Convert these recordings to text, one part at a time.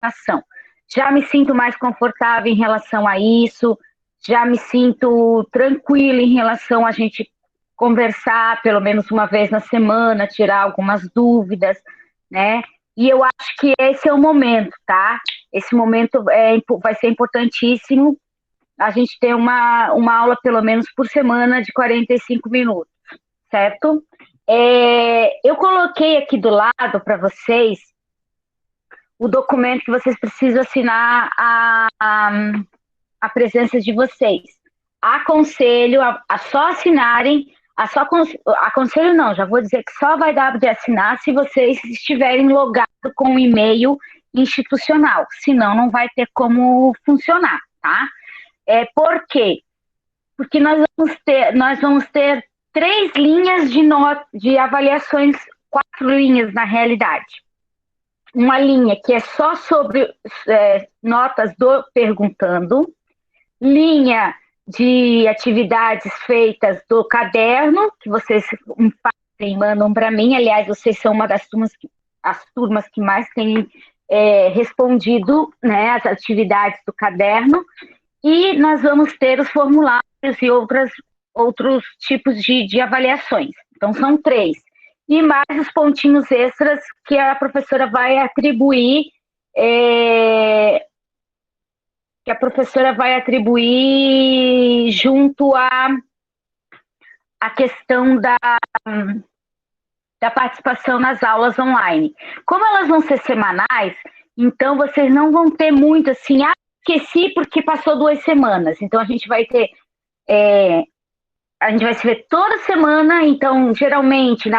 ação. Já me sinto mais confortável em relação a isso, já me sinto tranquila em relação a gente conversar pelo menos uma vez na semana, tirar algumas dúvidas, né? E eu acho que esse é o momento, tá? Esse momento vai ser importantíssimo a gente ter uma aula pelo menos por semana de 45 minutos, certo? Eu coloquei aqui do lado para vocês o documento que vocês precisam assinar a presença de vocês. Aconselho a só assinarem, aconselho não, já vou dizer que só vai dar de assinar se vocês estiverem logados com um e-mail institucional, senão não vai ter como funcionar, tá? Por quê? Porque nós vamos ter 3 linhas de avaliações, 4 linhas na realidade. Uma linha que é só sobre notas do perguntando, linha de atividades feitas do caderno, que vocês fazem, mandam para mim. Aliás, vocês são uma das turmas que mais têm respondido, né, as atividades do caderno. E nós vamos ter os formulários e outros tipos de avaliações. Então, são 3. E mais os pontinhos extras que a professora vai atribuir junto à questão da participação nas aulas online. Como elas vão ser semanais, então vocês não vão ter muito assim, esqueci porque passou 2 semanas. Então a gente vai ter, a gente vai se ver toda semana. Então, geralmente,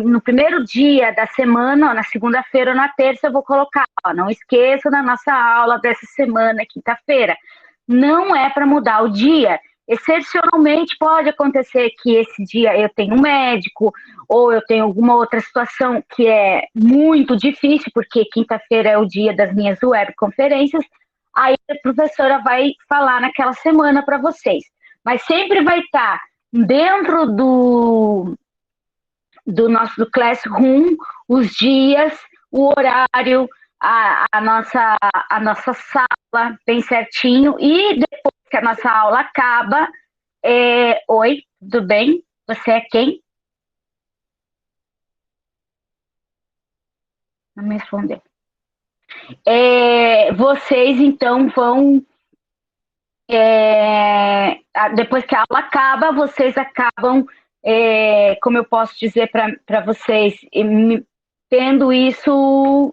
no primeiro dia da semana, na segunda-feira ou na terça, eu vou colocar, não esqueça da nossa aula dessa semana, quinta-feira. Não é para mudar o dia. Excepcionalmente, pode acontecer que esse dia eu tenho um médico ou eu tenho alguma outra situação que é muito difícil, porque quinta-feira é o dia das minhas webconferências. Aí a professora vai falar naquela semana para vocês. Mas sempre vai estar dentro do nosso Classroom os dias, o horário, a nossa sala bem certinho. E depois que a nossa aula acaba, oi, tudo bem? Você é quem? Não me respondeu. Vocês, então, vão... depois que a aula acaba, vocês acabam, como eu posso dizer para vocês, tendo isso,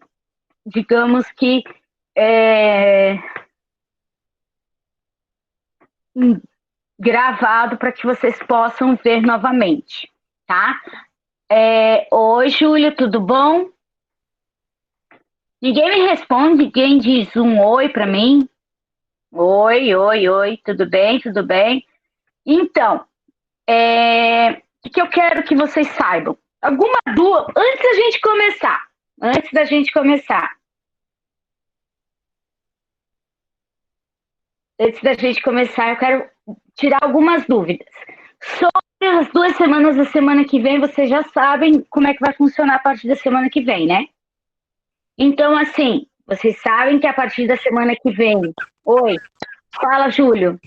digamos que, gravado para que vocês possam ver novamente, tá? Oi, Júlia, tudo bom? Ninguém me responde, ninguém diz um oi para mim. Oi, oi, oi, tudo bem, tudo bem? Então, o que eu quero que vocês saibam? Alguma dúvida? Antes da gente começar, eu quero tirar algumas dúvidas. Sobre as 2 semanas da semana que vem, vocês já sabem como é que vai funcionar a partir da semana que vem, né? Então, assim, vocês sabem que a partir da semana que vem... Oi, fala, Júlio.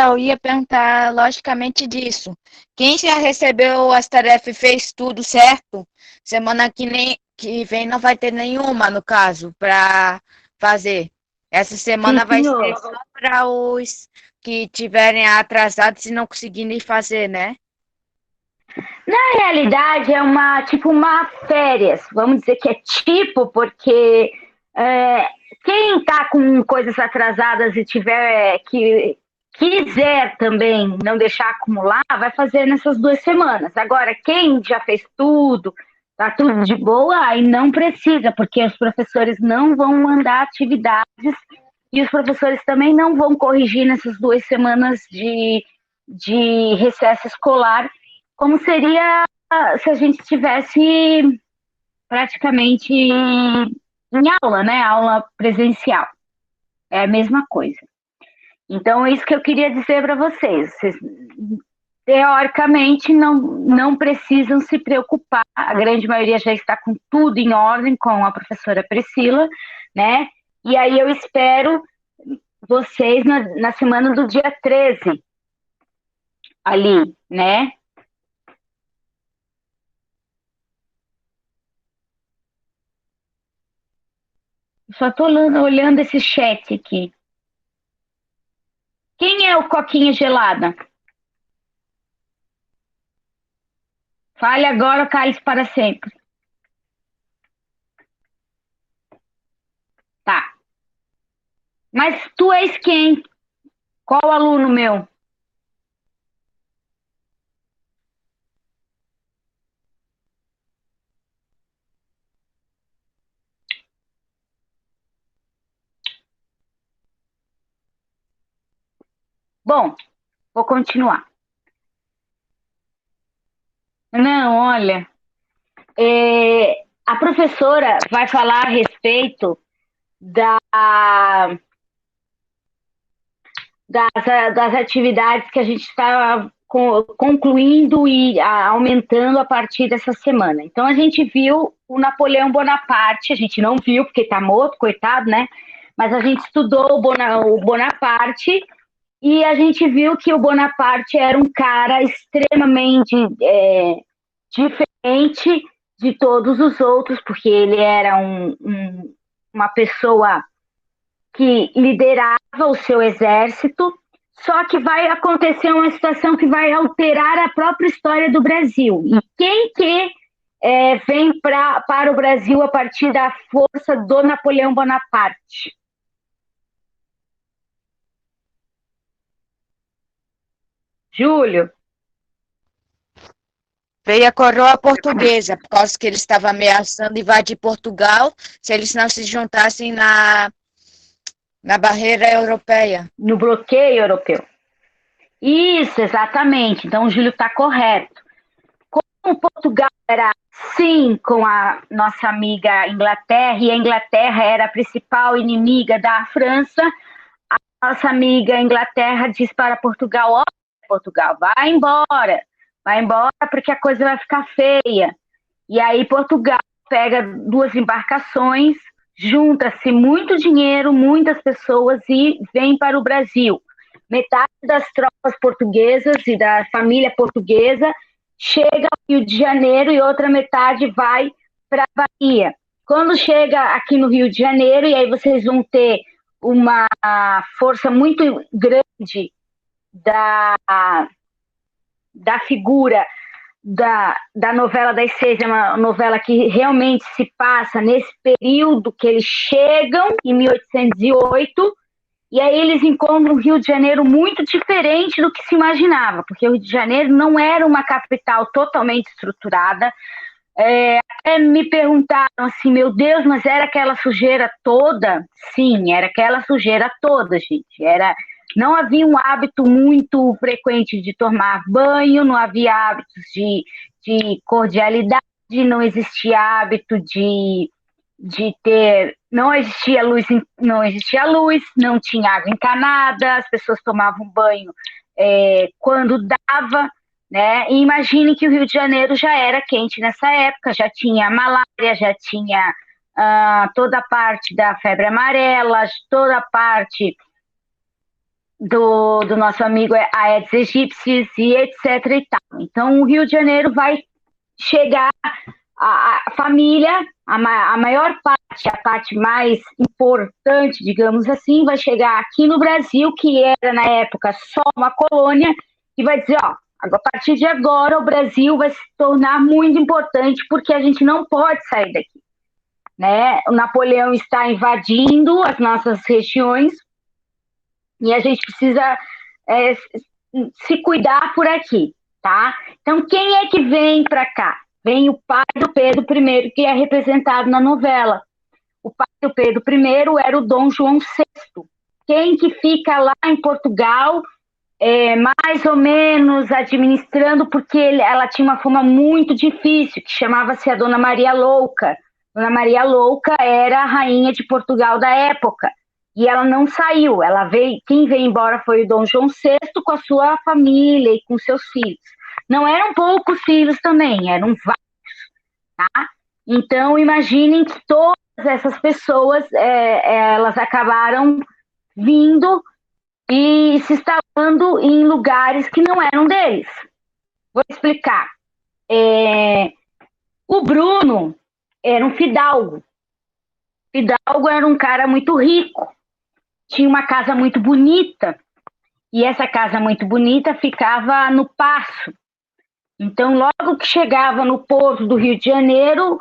Eu ia perguntar logicamente disso. Quem já recebeu as tarefas e fez tudo certo, semana que vem não vai ter nenhuma, no caso, para fazer. Essa Sim, semana vai senhor. ser só para os que tiverem atrasados e não conseguirem fazer, né? Na realidade, é uma férias. Vamos dizer que é tipo, porque quem está com coisas atrasadas e quiser também não deixar acumular, vai fazer nessas 2 semanas. Agora, quem já fez tudo, tá tudo de boa, aí não precisa, porque os professores não vão mandar atividades e os professores também não vão corrigir nessas 2 semanas de recesso escolar, como seria se a gente estivesse praticamente em aula, né? Aula presencial. É a mesma coisa. Então, é isso que eu queria dizer para vocês. Vocês teoricamente, não precisam se preocupar. A grande maioria já está com tudo em ordem com a professora Priscila, né? E aí eu espero vocês na semana do dia 13, ali, né? Só estou olhando esse chat aqui. Quem é o Coquinha Gelada? Fale agora, cale-se para sempre. Tá. Mas tu és quem? Qual aluno meu? Bom, vou continuar. Não, olha, a professora vai falar a respeito das atividades que a gente está concluindo e aumentando a partir dessa semana. Então, a gente viu o Napoleão Bonaparte, a gente não viu porque está morto, coitado, né? Mas a gente estudou o Bonaparte e a gente viu que o Bonaparte era um cara extremamente diferente de todos os outros, porque ele era uma pessoa que liderava o seu exército, só que vai acontecer uma situação que vai alterar a própria história do Brasil. E quem que vem para o Brasil a partir da força do Napoleão Bonaparte? Júlio? Veio a coroa portuguesa, por causa que eles estavam ameaçando invadir Portugal se eles não se juntassem na barreira europeia. No bloqueio europeu. Isso, exatamente. Então, o Júlio está correto. Como Portugal era, sim, com a nossa amiga Inglaterra, e a Inglaterra era a principal inimiga da França, a nossa amiga Inglaterra diz para Portugal, ó, Portugal, vai embora porque a coisa vai ficar feia. E aí Portugal pega 2 embarcações, junta-se muito dinheiro, muitas pessoas e vem para o Brasil. Metade das tropas portuguesas e da família portuguesa chega ao Rio de Janeiro e outra metade vai para a Bahia. Quando chega aqui no Rio de Janeiro, e aí vocês vão ter uma força muito grande da figura da novela das 6, é uma novela que realmente se passa nesse período que eles chegam, em 1808, e aí eles encontram o Rio de Janeiro muito diferente do que se imaginava, porque o Rio de Janeiro não era uma capital totalmente estruturada. Até me perguntaram assim, meu Deus, mas era aquela sujeira toda? Sim, era aquela sujeira toda, gente. Não havia um hábito muito frequente de tomar banho, não havia hábitos de cordialidade, não existia hábito de ter, não existia luz, não tinha água encanada, as pessoas tomavam banho quando dava, né? E imagine que o Rio de Janeiro já era quente nessa época, já tinha malária, já tinha toda a parte da febre amarela, toda a parte do nosso amigo Aedes aegypti e etc e tal. Então o Rio de Janeiro vai chegar, a família, a maior parte, a parte mais importante, digamos assim, vai chegar aqui no Brasil, que era na época só uma colônia, e vai dizer, ó, a partir de agora o Brasil vai se tornar muito importante porque a gente não pode sair daqui, né? O Napoleão está invadindo as nossas regiões e a gente precisa se cuidar por aqui, tá? Então, quem é que vem para cá? Vem o pai do Pedro I, que é representado na novela. O pai do Pedro I era o Dom João VI. Quem que fica lá em Portugal, mais ou menos administrando, porque ela tinha uma fama muito difícil, que chamava-se a Dona Maria Louca. Dona Maria Louca era a rainha de Portugal da época. E ela não saiu, ela veio, quem veio embora foi o Dom João VI com a sua família e com seus filhos. Não eram poucos filhos também, eram vários, tá? Então, imaginem que todas essas pessoas, elas acabaram vindo e se instalando em lugares que não eram deles. Vou explicar. O Bruno era um fidalgo. Fidalgo era um cara muito rico, tinha uma casa muito bonita, e essa casa muito bonita ficava no Paço. Então, logo que chegava no porto do Rio de Janeiro,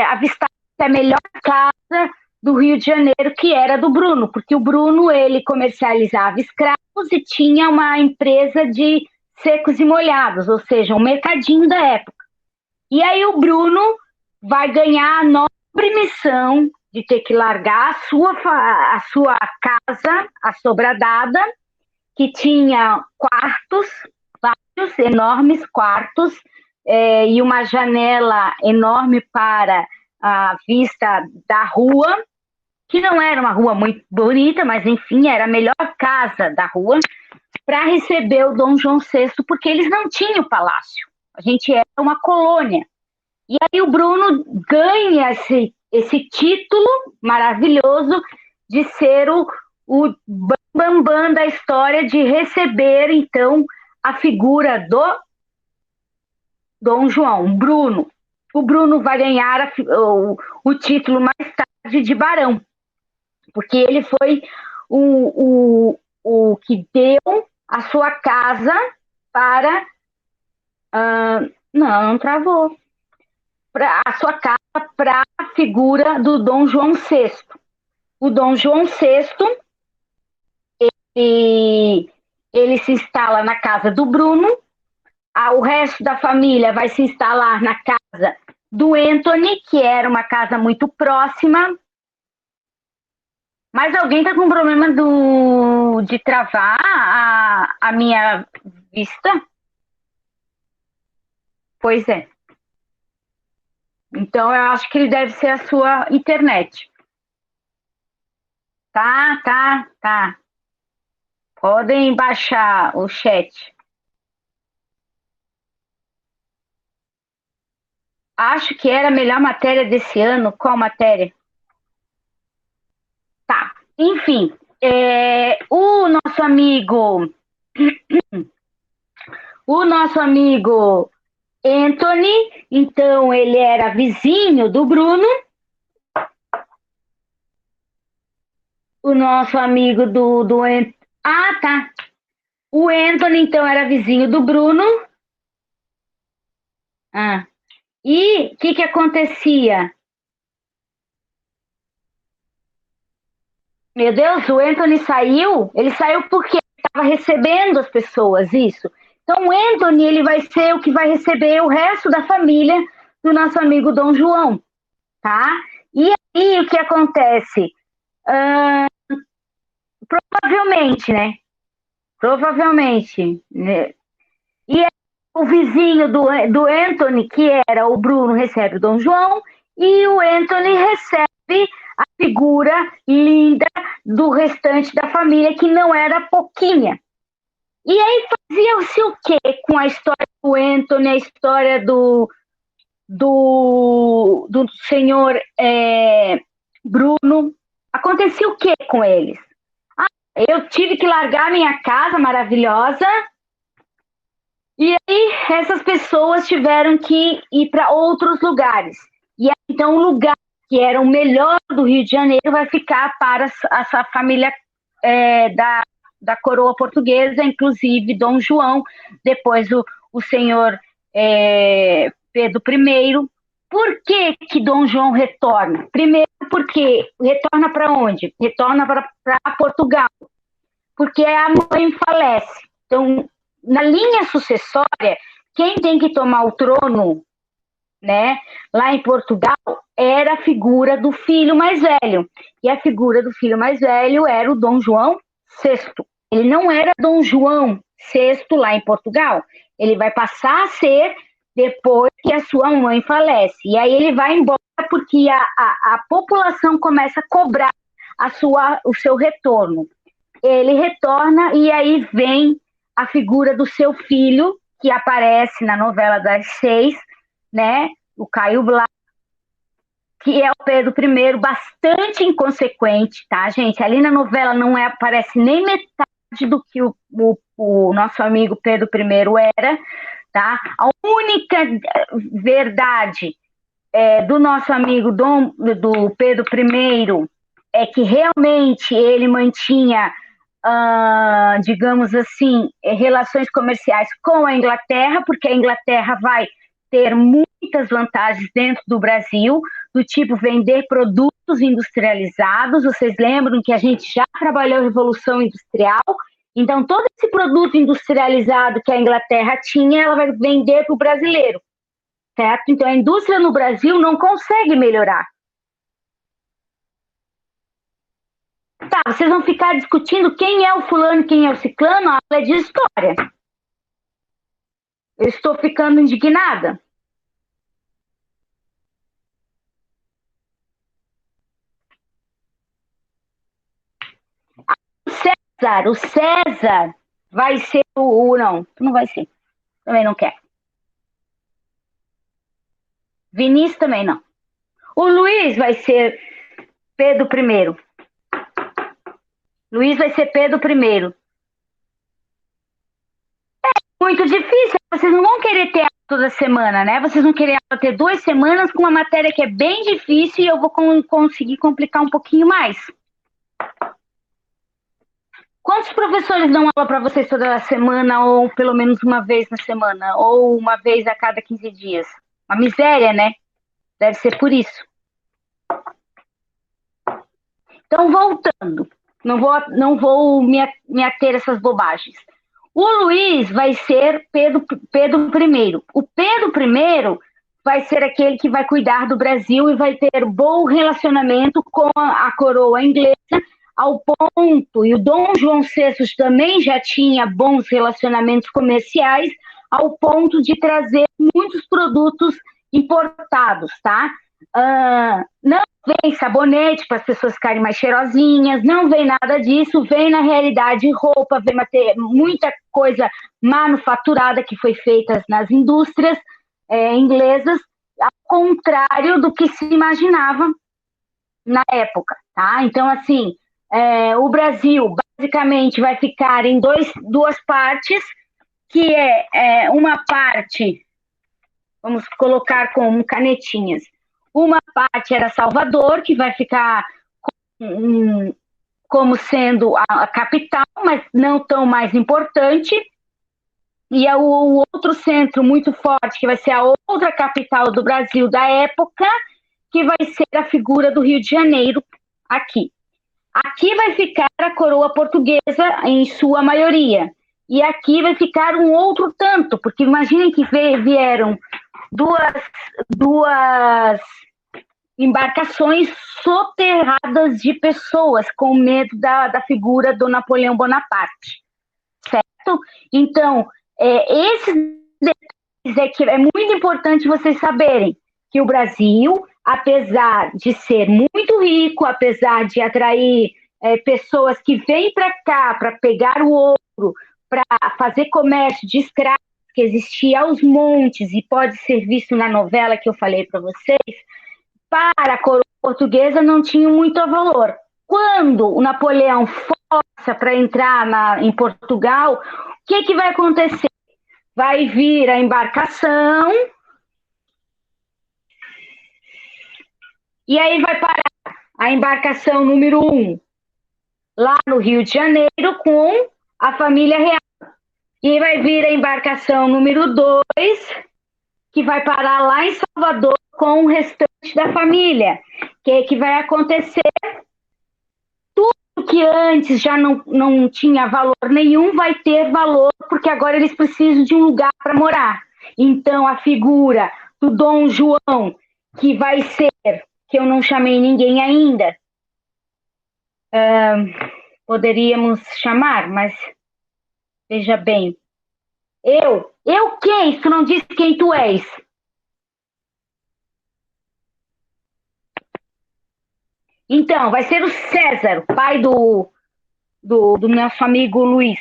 avistava a melhor casa do Rio de Janeiro, que era do Bruno, porque o Bruno, ele comercializava escravos e tinha uma empresa de secos e molhados, ou seja, um mercadinho da época. E aí o Bruno vai ganhar a nobre missão de ter que largar a sua casa assobradada, que tinha quartos, vários enormes quartos, e uma janela enorme para a vista da rua, que não era uma rua muito bonita, mas enfim, era a melhor casa da rua, para receber o Dom João VI, porque eles não tinham palácio. A gente era uma colônia. E aí o Bruno ganha esse título maravilhoso de ser o bambam da história, de receber, então, a figura do Dom João, Bruno. O Bruno vai ganhar o título mais tarde de barão, porque ele foi o que deu a sua casa para... não travou. A sua casa para a figura do Dom João VI. O Dom João VI, ele se instala na casa do Bruno, o resto da família vai se instalar na casa do Anthony, que era uma casa muito próxima. Mas alguém está com problema de travar a minha vista? Pois é. Então, eu acho que ele deve ser a sua internet. Tá. Podem baixar o chat. Acho que era a melhor matéria desse ano. Qual matéria? Tá. Enfim, o nosso amigo Anthony, então ele era vizinho do Bruno. O nosso amigo do Anthony. Ah, tá. O Anthony, então, era vizinho do Bruno. E o que acontecia? Meu Deus, o Anthony saiu? Ele saiu porque estava recebendo as pessoas, isso. Então, o Anthony, ele vai ser o que vai receber o resto da família do nosso amigo Dom João, tá? E aí, o que acontece? Provavelmente, né? E aí, o vizinho do Anthony, que era o Bruno, recebe o Dom João, e o Anthony recebe a figura linda do restante da família, que não era pouquinha. E aí fazia-se o quê com a história do Anthony, a história do senhor Bruno? Acontecia o quê com eles? Eu tive que largar minha casa maravilhosa, e aí essas pessoas tiveram que ir para outros lugares. E aí, então, o lugar que era o melhor do Rio de Janeiro vai ficar para essa família da coroa portuguesa, inclusive Dom João, depois o senhor Pedro I. Por que Dom João retorna? Primeiro, porque retorna para onde? Retorna para Portugal, porque a mãe falece. Então, na linha sucessória, quem tem que tomar o trono, né, lá em Portugal, era a figura do filho mais velho. E a figura do filho mais velho era o Dom João VI. Ele não era Dom João VI lá em Portugal. Ele vai passar a ser depois que a sua mãe falece. E aí ele vai embora porque a população começa a cobrar o seu retorno. Ele retorna e aí vem a figura do seu filho, que aparece na novela das 6, né? O Caio Blá, que é o Pedro I, bastante inconsequente, tá, gente? Ali na novela não aparece nem metade do que o nosso amigo Pedro I era, tá? A única verdade do nosso amigo do Pedro I é que realmente ele mantinha, digamos assim, relações comerciais com a Inglaterra, porque a Inglaterra vai ter muitas vantagens dentro do Brasil, do tipo vender produtos industrializados. Vocês lembram que a gente já trabalhou a Revolução Industrial? Então, todo esse produto industrializado que a Inglaterra tinha, ela vai vender para o brasileiro, certo? Então, a indústria no Brasil não consegue melhorar. Tá, vocês vão ficar discutindo quem é o fulano, quem é o ciclano, a aula é de história. Eu estou ficando indignada. O César vai ser não, não vai ser. Também não quer. Vinícius também não. O Luiz vai ser Pedro I. Luiz vai ser Pedro I. É muito difícil. Vocês não vão querer ter aula toda semana, né? Vocês vão querer ter 2 semanas com uma matéria que é bem difícil e eu vou conseguir complicar um pouquinho mais. Quantos professores dão aula para vocês toda semana, ou pelo menos uma vez na semana, ou uma vez a cada 15 dias? Uma miséria, né? Deve ser por isso. Então, voltando, não vou me ater a essas bobagens. O Luiz vai ser Pedro I. O Pedro I vai ser aquele que vai cuidar do Brasil e vai ter bom relacionamento com a coroa inglesa, ao ponto, e o Dom João VI também já tinha bons relacionamentos comerciais, ao ponto de trazer muitos produtos importados, tá? Não vem sabonete para as pessoas ficarem mais cheirosinhas, não vem nada disso, vem na realidade roupa, vem muita coisa manufaturada que foi feita nas indústrias inglesas, ao contrário do que se imaginava na época, tá? Então, assim, o Brasil basicamente vai ficar em duas partes, que uma parte, vamos colocar como canetinhas, uma parte era Salvador, que vai ficar como sendo a capital, mas não tão mais importante, e o outro centro muito forte, que vai ser a outra capital do Brasil da época, que vai ser a figura do Rio de Janeiro, aqui. Aqui vai ficar a coroa portuguesa, em sua maioria, e aqui vai ficar um outro tanto, porque imaginem que vieram duas embarcações soterradas de pessoas com medo da figura do Napoleão Bonaparte, certo? Então, esses detalhes é muito importante vocês saberem que o Brasil, apesar de ser muito rico, apesar de atrair pessoas que vêm para cá para pegar o ouro, para fazer comércio de escravos, que existia aos montes e pode ser visto na novela que eu falei para vocês, para a coroa portuguesa não tinha muito valor. Quando o Napoleão força para entrar em Portugal, o que vai acontecer? Vai vir a embarcação e aí vai parar a embarcação número 1 lá no Rio de Janeiro com a família real. E vai vir a embarcação número 2 que vai parar lá em Salvador com o restante da família. O que vai acontecer? Tudo que antes já não tinha valor nenhum vai ter valor, porque agora eles precisam de um lugar para morar. Então, a figura do Dom João, que vai ser, que eu não chamei ninguém ainda, poderíamos chamar, mas veja bem, eu quem? Tu não disse quem tu és. Então, vai ser o César, pai do nosso amigo Luiz.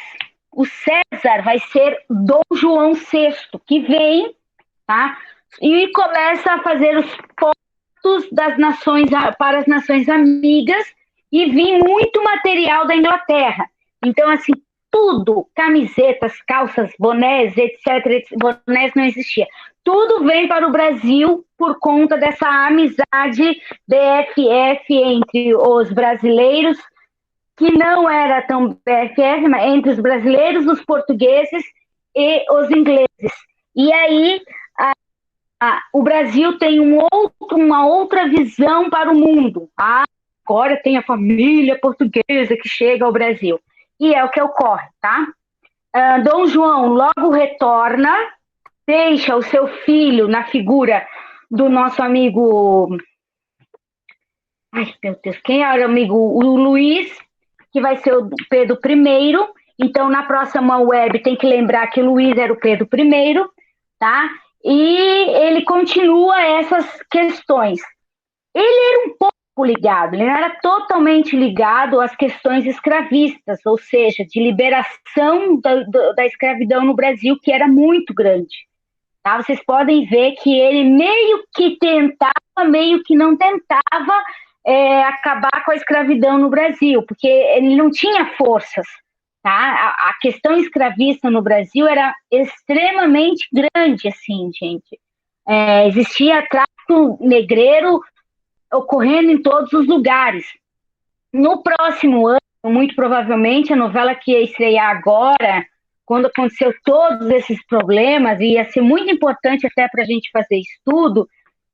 O César vai ser Dom João VI, que vem, tá? E começa a fazer os pontos das nações para as nações amigas e vem muito material da Inglaterra. Então, assim, tudo, camisetas, calças, bonés, etc. Bonés não existia. Tudo vem para o Brasil por conta dessa amizade BFF entre os brasileiros, que não era tão BFF, mas entre os brasileiros, os portugueses e os ingleses. E aí o Brasil tem uma outra visão para o mundo. Agora tem a família portuguesa que chega ao Brasil. E é o que ocorre, tá? Dom João logo retorna, deixa o seu filho na figura do nosso amigo... Ai, meu Deus, quem era o amigo? O Luiz, que vai ser o Pedro I. Então, na próxima web, tem que lembrar que o Luiz era o Pedro I, tá? E ele continua essas questões. Ele era um pouco ligado, ele não era totalmente ligado às questões escravistas, ou seja, de liberação da escravidão no Brasil, que era muito grande. Tá? Vocês podem ver que ele meio que tentava, meio que não tentava acabar com a escravidão no Brasil, porque ele não tinha forças. Tá? A questão escravista no Brasil era extremamente grande, assim, gente. Existia tráfico negreiro ocorrendo em todos os lugares. No próximo ano, muito provavelmente, a novela que ia estrear agora, quando aconteceu todos esses problemas, e ia ser muito importante até para a gente fazer estudo,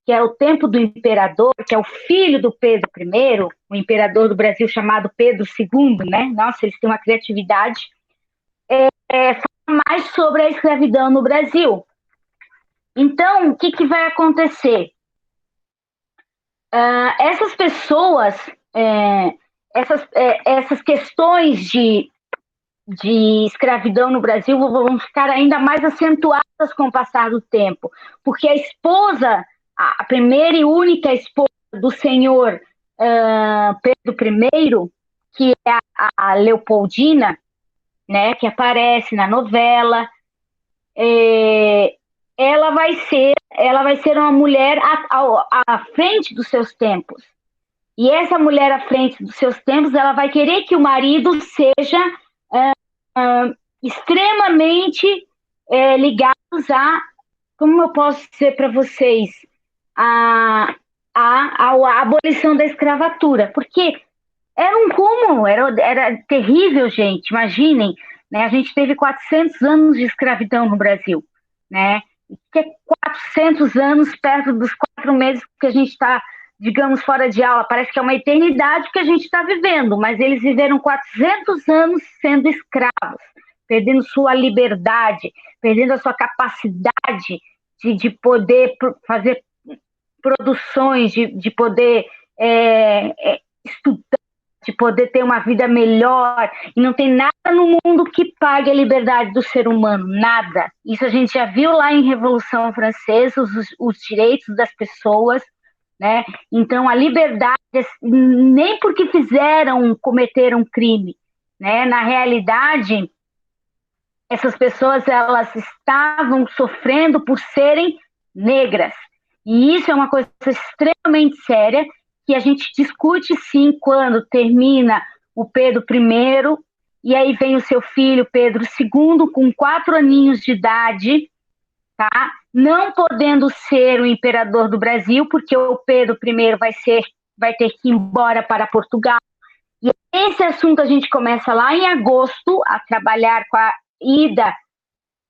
que é O Tempo do Imperador, que é o filho do Pedro I, o imperador do Brasil chamado Pedro II, né? Nossa, eles têm uma criatividade. Fala mais sobre a escravidão no Brasil. Então, o que vai acontecer? Essas pessoas, essas questões de escravidão no Brasil vão ficar ainda mais acentuadas com o passar do tempo, porque a esposa, a primeira e única esposa do senhor Pedro I, que é a Leopoldina, né, que aparece na novela, ela vai ser uma mulher à frente dos seus tempos. E essa mulher à frente dos seus tempos, ela vai querer que o marido seja extremamente ligados a, como eu posso dizer para vocês, a abolição da escravatura, porque era um cúmulo, era terrível, gente, imaginem, né? A gente teve 400 anos de escravidão no Brasil, né? Que é 400 anos perto dos 4 meses que a gente está, digamos, fora de aula, parece que é uma eternidade que a gente está vivendo, mas eles viveram 400 anos sendo escravos, perdendo sua liberdade, perdendo a sua capacidade de poder fazer produções, de poder estudar, de poder ter uma vida melhor, e não tem nada no mundo que pague a liberdade do ser humano, nada. Isso a gente já viu lá em Revolução Francesa, os direitos das pessoas, né? Então a liberdade, nem porque cometeram crime, né? Na realidade, essas pessoas, elas estavam sofrendo por serem negras, e isso é uma coisa extremamente séria, que a gente discute sim quando termina o Pedro I, e aí vem o seu filho Pedro II, com 4 aninhos de idade, tá? Não podendo ser o imperador do Brasil, porque o Pedro I vai ter que ir embora para Portugal. E esse assunto a gente começa lá em agosto, a trabalhar com a ida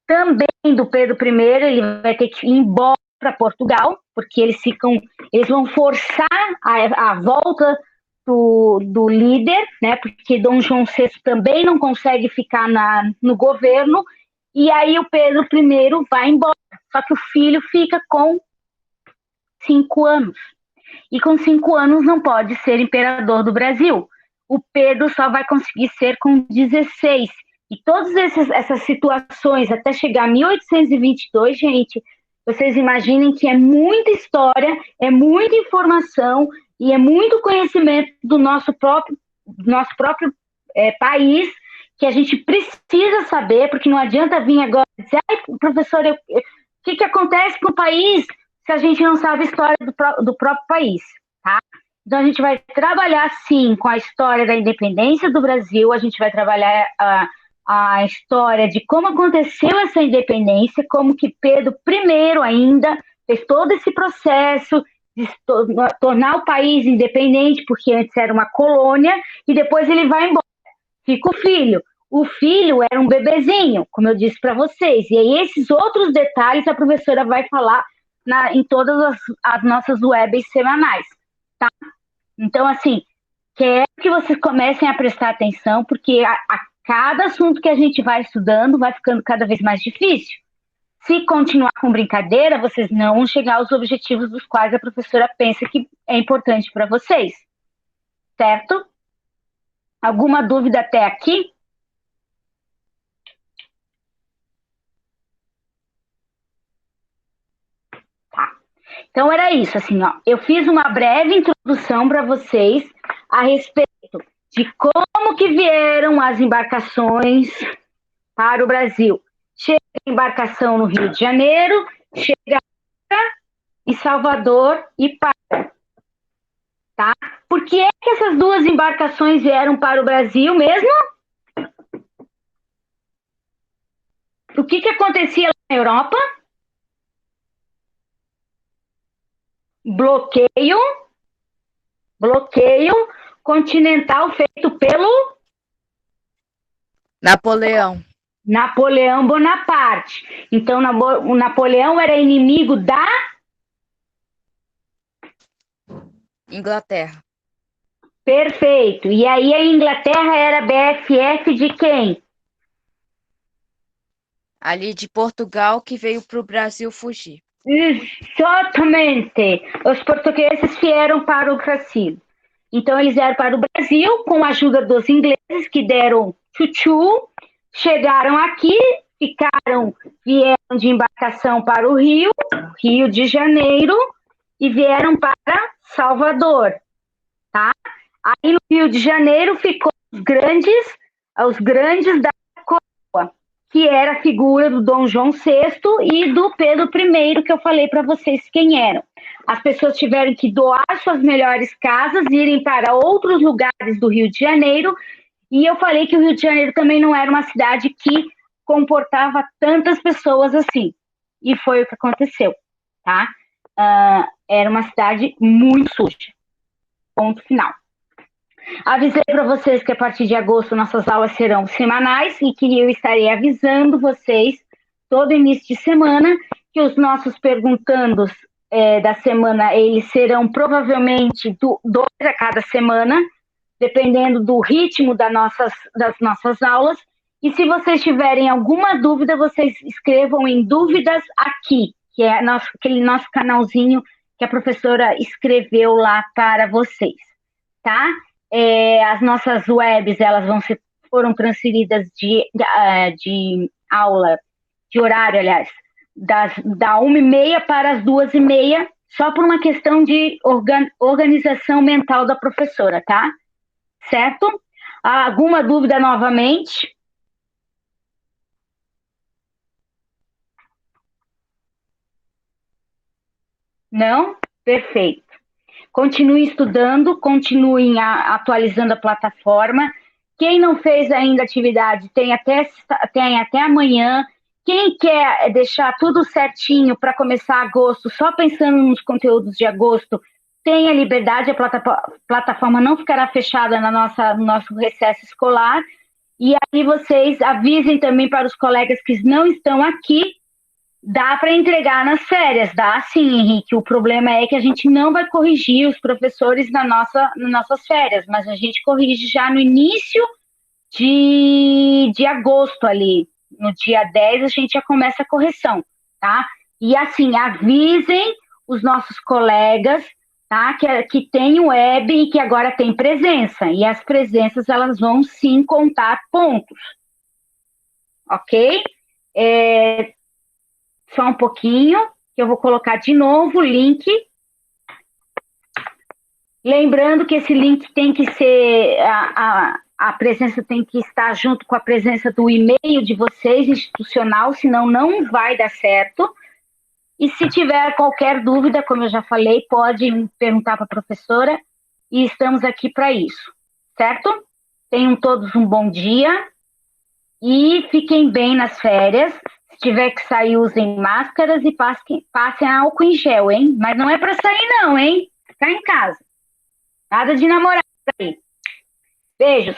também do Pedro I, ele vai ter que ir embora para Portugal, porque eles vão forçar a volta do líder, né? Porque Dom João VI também não consegue ficar no governo, e aí o Pedro I vai embora. Só que o filho fica com 5 anos. E com 5 anos não pode ser imperador do Brasil. O Pedro só vai conseguir ser com 16. E todas essas situações, até chegar a 1822, gente, vocês imaginem que é muita história, é muita informação, e é muito conhecimento do nosso próprio país, que a gente precisa saber, porque não adianta vir agora e dizer, ai, professor, o que acontece com o país se a gente não sabe a história do próprio país, tá? Então, a gente vai trabalhar, sim, com a história da independência do Brasil, a gente vai trabalhar a história de como aconteceu essa independência, como que Pedro I ainda fez todo esse processo de tornar o país independente, porque antes era uma colônia, e depois ele vai embora. Fica o filho. O filho era um bebezinho, como eu disse para vocês. E aí esses outros detalhes a professora vai falar em todas as nossas webs semanais, tá? Então, assim, quero que vocês comecem a prestar atenção, porque a cada assunto que a gente vai estudando vai ficando cada vez mais difícil. Se continuar com brincadeira, vocês não vão chegar aos objetivos dos quais a professora pensa que é importante para vocês, certo? Alguma dúvida até aqui? Tá. Então era isso, assim, ó. Eu fiz uma breve introdução para vocês a respeito de como que vieram as embarcações para o Brasil. Chega a embarcação no Rio de Janeiro, chega em Salvador e para. Tá? Por que é que essas duas embarcações vieram para o Brasil mesmo? O que acontecia na Europa? Bloqueio continental feito pelo Napoleão Bonaparte. Então, o Napoleão era inimigo da Inglaterra. Perfeito. E aí a Inglaterra era BFF de quem? Ali de Portugal, que veio para o Brasil fugir. Exatamente. Os portugueses vieram para o Brasil. Então, eles vieram para o Brasil com a ajuda dos ingleses, que deram chuchu, chegaram aqui, vieram de embarcação para o Rio de Janeiro, e vieram para Salvador, tá? Aí no Rio de Janeiro ficou os grandes da coroa, que era a figura do Dom João VI e do Pedro I, que eu falei para vocês quem eram. As pessoas tiveram que doar suas melhores casas, irem para outros lugares do Rio de Janeiro, e eu falei que o Rio de Janeiro também não era uma cidade que comportava tantas pessoas assim. E foi o que aconteceu, tá? Era uma cidade muito suja. Ponto final. Avisei para vocês que a partir de agosto nossas aulas serão semanais e que eu estarei avisando vocês todo início de semana que os nossos perguntandos da semana, eles serão provavelmente 2 a cada semana, dependendo do ritmo das nossas aulas. E se vocês tiverem alguma dúvida, vocês escrevam em dúvidas aqui, que é aquele nosso canalzinho que a professora escreveu lá para vocês, tá? As nossas webs, elas foram transferidas de aula, de horário, aliás, da 1h30 para as 2h30, só por uma questão de organização mental da professora, tá? Certo? Alguma dúvida novamente? Não? Perfeito. Continue estudando, continuem atualizando a plataforma. Quem não fez ainda atividade, tem até amanhã. Quem quer deixar tudo certinho para começar agosto, só pensando nos conteúdos de agosto, tenha liberdade, a plataforma não ficará fechada no nosso recesso escolar. E aí vocês avisem também para os colegas que não estão aqui. Dá para entregar nas férias, dá sim, Henrique. O problema é que a gente não vai corrigir os professores nas nossas férias, mas a gente corrige já no início de agosto ali. No dia 10 a gente já começa a correção, tá? E assim, avisem os nossos colegas, tá? Que tem web e que agora tem presença. E as presenças, elas vão sim contar pontos. Ok? Só um pouquinho, que eu vou colocar de novo o link. Lembrando que esse link tem que ser, a presença tem que estar junto com a presença do e-mail de vocês, institucional, senão não vai dar certo. E se tiver qualquer dúvida, como eu já falei, pode perguntar para a professora, e estamos aqui para isso, certo? Tenham todos um bom dia e fiquem bem nas férias. Se tiver que sair, usem máscaras e passem álcool em gel, hein? Mas não é para sair não, hein? Ficar em casa. Nada de namorar por aí. Beijos.